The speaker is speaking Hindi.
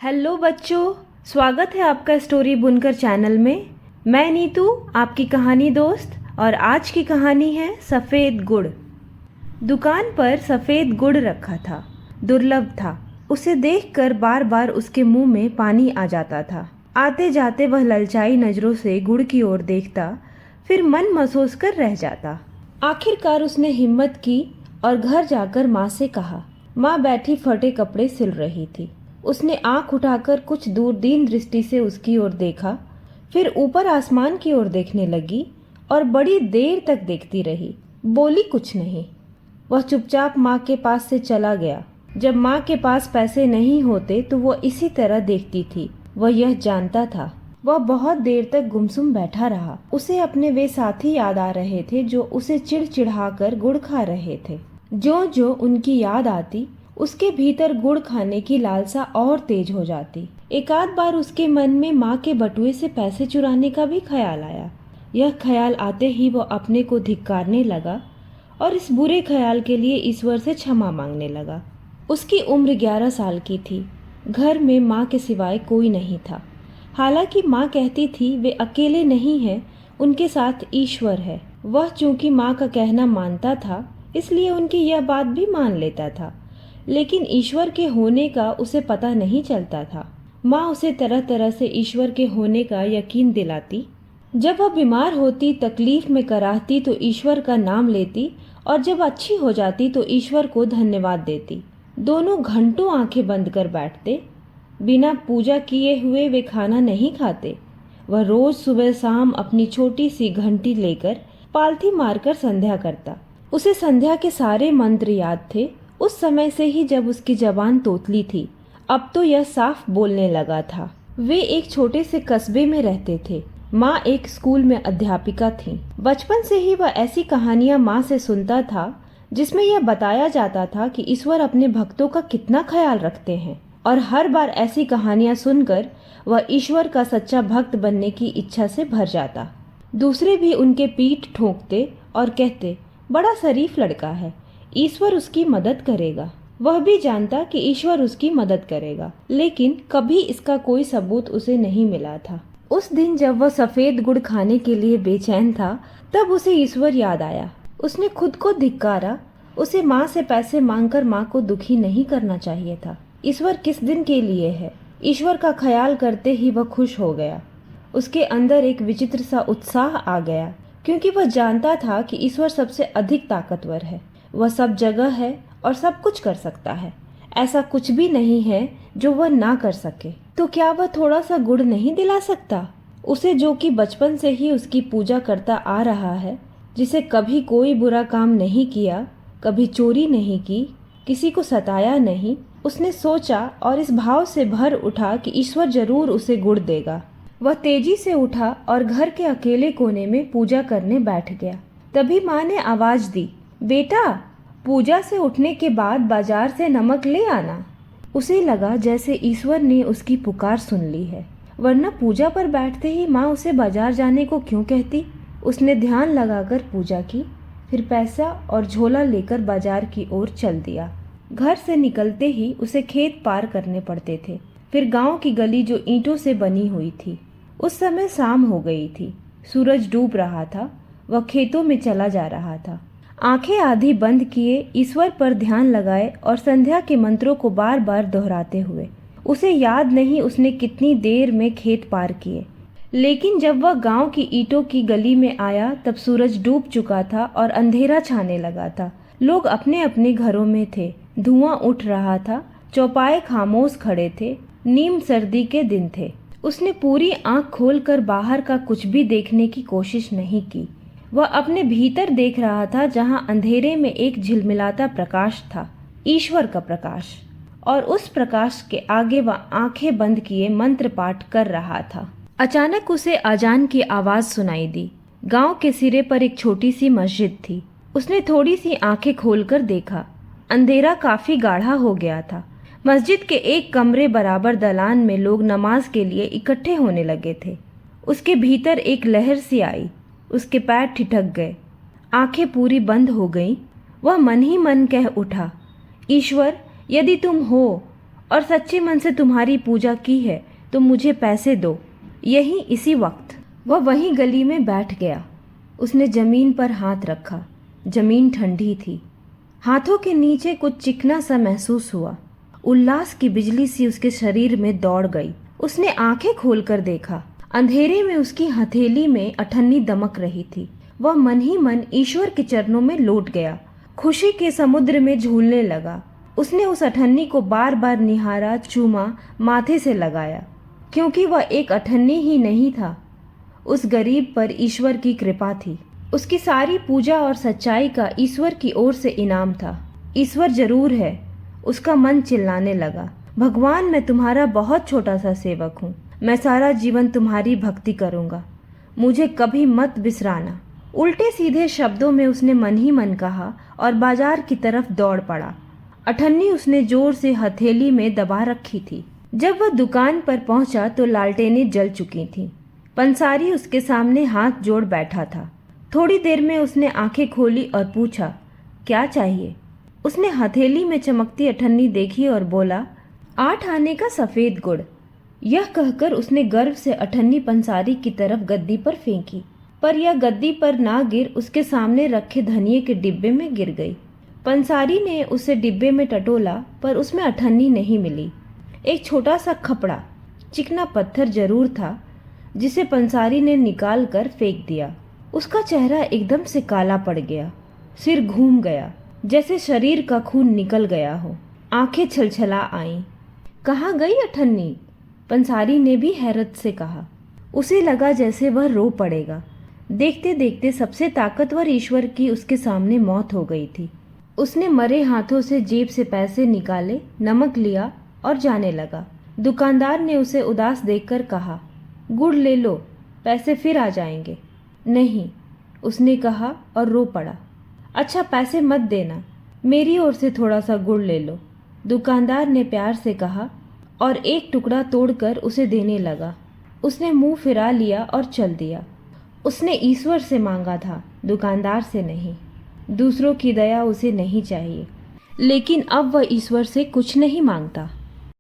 हेलो बच्चों, स्वागत है आपका स्टोरी बुनकर चैनल में। मैं नीतू, आपकी कहानी दोस्त, और आज की कहानी है सफ़ेद गुड़। दुकान पर सफ़ेद गुड़ रखा था। दुर्लभ था। उसे देखकर बार बार उसके मुंह में पानी आ जाता था। आते जाते वह ललचाई नज़रों से गुड़ की ओर देखता, फिर मन महसूस कर रह जाता। आखिरकार उसने हिम्मत की और घर जाकर माँ से कहा। माँ बैठी फटे कपड़े सिल रही थी। उसने आंख उठाकर कुछ दूर दीन दृष्टि से उसकी ओर देखा, फिर ऊपर आसमान की ओर देखने लगी और बड़ी देर तक देखती रही। बोली कुछ नहीं। वह चुपचाप माँ के पास से चला गया। जब माँ के पास पैसे नहीं होते तो वह इसी तरह देखती थी। वह यह जानता था। वह बहुत देर तक गुमसुम बैठा रहा। उसे अपने वे साथी याद आ रहे थे जो उसे चिढ़चिढ़ाकर गुड़ खा रहे थे। जो जो उनकी याद आती, उसके भीतर गुड़ खाने की लालसा और तेज हो जाती। एक आध बार उसके मन में माँ के बटुए से पैसे चुराने का भी ख्याल आया। यह ख्याल आते ही वह अपने को धिक्कारने लगा और इस बुरे ख्याल के लिए ईश्वर से क्षमा मांगने लगा। उसकी उम्र 11 साल की थी। घर में माँ के सिवाय कोई नहीं था। हालांकि माँ कहती थी वे अकेले नहीं हैं, उनके साथ ईश्वर है। वह चूंकि माँ का कहना मानता था, इसलिए उनकी यह बात भी मान लेता था, लेकिन ईश्वर के होने का उसे पता नहीं चलता था। माँ उसे तरह तरह से ईश्वर के होने का यकीन दिलाती। जब वह बीमार होती, तकलीफ में कराहती तो ईश्वर का नाम लेती, और जब अच्छी हो जाती तो ईश्वर को धन्यवाद देती। दोनों घंटों आंखें बंद कर बैठते। बिना पूजा किए हुए वे खाना नहीं खाते। वह रोज सुबह शाम अपनी छोटी सी घंटी लेकर पालथी मारकर संध्या करता। उसे संध्या के सारे मंत्र याद थे, उस समय से ही जब उसकी जबान तोतली थी। अब तो यह साफ बोलने लगा था। वे एक छोटे से कस्बे में रहते थे। माँ एक स्कूल में अध्यापिका थीं। बचपन से ही वह ऐसी कहानियां माँ से सुनता था जिसमें यह बताया जाता था कि ईश्वर अपने भक्तों का कितना ख्याल रखते हैं, और हर बार ऐसी कहानियां सुनकर वह ईश्वर का सच्चा भक्त बनने की इच्छा से भर जाता। दूसरे भी उनके पीठ ठोंकते और कहते, बड़ा शरीफ लड़का है, ईश्वर उसकी मदद करेगा। वह भी जानता कि ईश्वर उसकी मदद करेगा, लेकिन कभी इसका कोई सबूत उसे नहीं मिला था। उस दिन जब वह सफेद गुड़ खाने के लिए बेचैन था, तब उसे ईश्वर याद आया। उसने खुद को धिक्कारा। उसे माँ से पैसे मांगकर माँ को दुखी नहीं करना चाहिए था। ईश्वर किस दिन के लिए है? ईश्वर का ख्याल करते ही वह खुश हो गया। उसके अंदर एक विचित्र सा उत्साह आ गया, क्योंकि वह जानता था कि ईश्वर सबसे अधिक ताकतवर है। वह सब जगह है और सब कुछ कर सकता है। ऐसा कुछ भी नहीं है जो वह ना कर सके। तो क्या वह थोड़ा सा गुड़ नहीं दिला सकता उसे, जो कि बचपन से ही उसकी पूजा करता आ रहा है, जिसे कभी कोई बुरा काम नहीं किया, कभी चोरी नहीं की, किसी को सताया नहीं। उसने सोचा और इस भाव से भर उठा कि ईश्वर जरूर उसे गुड़ देगा। वह तेजी से उठा और घर के अकेले कोने में पूजा करने बैठ गया। तभी माँ ने आवाज दी, बेटा, पूजा से उठने के बाद बाजार से नमक ले आना। उसे लगा जैसे ईश्वर ने उसकी पुकार सुन ली है, वरना पूजा पर बैठते ही माँ उसे बाजार जाने को क्यों कहती। उसने ध्यान लगाकर पूजा की, फिर पैसा और झोला लेकर बाजार की ओर चल दिया। घर से निकलते ही उसे खेत पार करने पड़ते थे, फिर गांव की गली जो ईंटों से बनी हुई थी। उस समय शाम हो गई थी, सूरज डूब रहा था। वह खेतों में चला जा रहा था। आंखें आधी बंद किए ईश्वर पर ध्यान लगाए और संध्या के मंत्रों को बार बार दोहराते हुए। उसे याद नहीं उसने कितनी देर में खेत पार किए, लेकिन जब वह गांव की ईंटों की गली में आया तब सूरज डूब चुका था और अंधेरा छाने लगा था। लोग अपने अपने घरों में थे। धुआं उठ रहा था। चौपाए खामोश खड़े थे। नीम सर्दी के दिन थे। उसने पूरी आंख खोलकर बाहर का कुछ भी देखने की कोशिश नहीं की। वह अपने भीतर देख रहा था, जहां अंधेरे में एक झिलमिलाता प्रकाश था, ईश्वर का प्रकाश। और उस प्रकाश के आगे वह आंखें बंद किए मंत्र पाठ कर रहा था। अचानक उसे अजान की आवाज सुनाई दी। गांव के सिरे पर एक छोटी सी मस्जिद थी। उसने थोड़ी सी आंखें खोलकर देखा। अंधेरा काफी गाढ़ा हो गया था। मस्जिद के एक कमरे बराबर दलान में लोग नमाज के लिए इकट्ठे होने लगे थे। उसके भीतर एक लहर सी आई। उसके पैर ठिठक गए। आंखें पूरी बंद हो गईं। वह मन ही मन कह उठा, ईश्वर, यदि तुम हो और सच्चे मन से तुम्हारी पूजा की है तो मुझे पैसे दो। यही इसी वक्त वह वहीं गली में बैठ गया। उसने जमीन पर हाथ रखा। जमीन ठंडी थी। हाथों के नीचे कुछ चिकना सा महसूस हुआ। उल्लास की बिजली सी उसके शरीर में दौड़ गई। उसने आंखें खोलकर देखा। अंधेरे में उसकी हथेली में अठन्नी दमक रही थी। वह मन ही मन ईश्वर के चरणों में लौट गया। खुशी के समुद्र में झूलने लगा। उसने उस अठन्नी को बार बार निहारा, चूमा, माथे से लगाया, क्योंकि वह एक अठन्नी ही नहीं था। उस गरीब पर ईश्वर की कृपा थी। उसकी सारी पूजा और सच्चाई का ईश्वर की ओर से इनाम था। ईश्वर जरूर है। उसका मन चिल्लाने लगा, भगवान मैं तुम्हारा बहुत छोटा सा सेवक हूँ। मैं सारा जीवन तुम्हारी भक्ति करूँगा। मुझे कभी मत बिसराना। उल्टे सीधे शब्दों में उसने मन ही मन कहा और बाजार की तरफ दौड़ पड़ा। अठन्नी उसने जोर से हथेली में दबा रखी थी। जब वह दुकान पर पहुंचा तो लालटेनें जल चुकी थीं। पंसारी उसके सामने हाथ जोड़ बैठा था। थोड़ी देर में उसने आंखें खोली और पूछा, क्या चाहिए? उसने हथेली में चमकती अठन्नी देखी और बोला, 8 आने का सफेद गुड़। यह कहकर उसने गर्व से अठन्नी पंसारी की तरफ गद्दी पर फेंकी, पर यह गद्दी पर ना गिर उसके सामने रखे धनिये के डिब्बे में गिर गई। पंसारी ने उसे डिब्बे में टटोला, पर उसमें अठन्नी नहीं मिली। एक छोटा सा खपड़ा, चिकना पत्थर जरूर था, जिसे पंसारी ने निकाल कर फेंक दिया। उसका चेहरा एकदम से काला पड़ गया। सिर घूम गया, जैसे शरीर का खून निकल गया हो। आंखें छलछला आईं। कहाँ गई अठन्नी? पंसारी ने भी हैरत से कहा। उसे लगा जैसे वह रो पड़ेगा। देखते देखते सबसे ताकतवर ईश्वर की उसके सामने मौत हो गई थी। उसने मरे हाथों से जेब से पैसे निकाले, नमक लिया और जाने लगा। दुकानदार ने उसे उदास देखकर कहा, गुड़ ले लो, पैसे फिर आ जाएंगे। नहीं, उसने कहा और रो पड़ा। अच्छा, पैसे मत देना, मेरी ओर से थोड़ा सा गुड़ ले लो, दुकानदार ने प्यार से कहा और एक टुकड़ा तोड़कर उसे देने लगा। उसने मुंह फिरा लिया और चल दिया। उसने ईश्वर से मांगा था, दुकानदार से नहीं। दूसरों की दया उसे नहीं चाहिए, लेकिन अब वह ईश्वर से कुछ नहीं मांगता।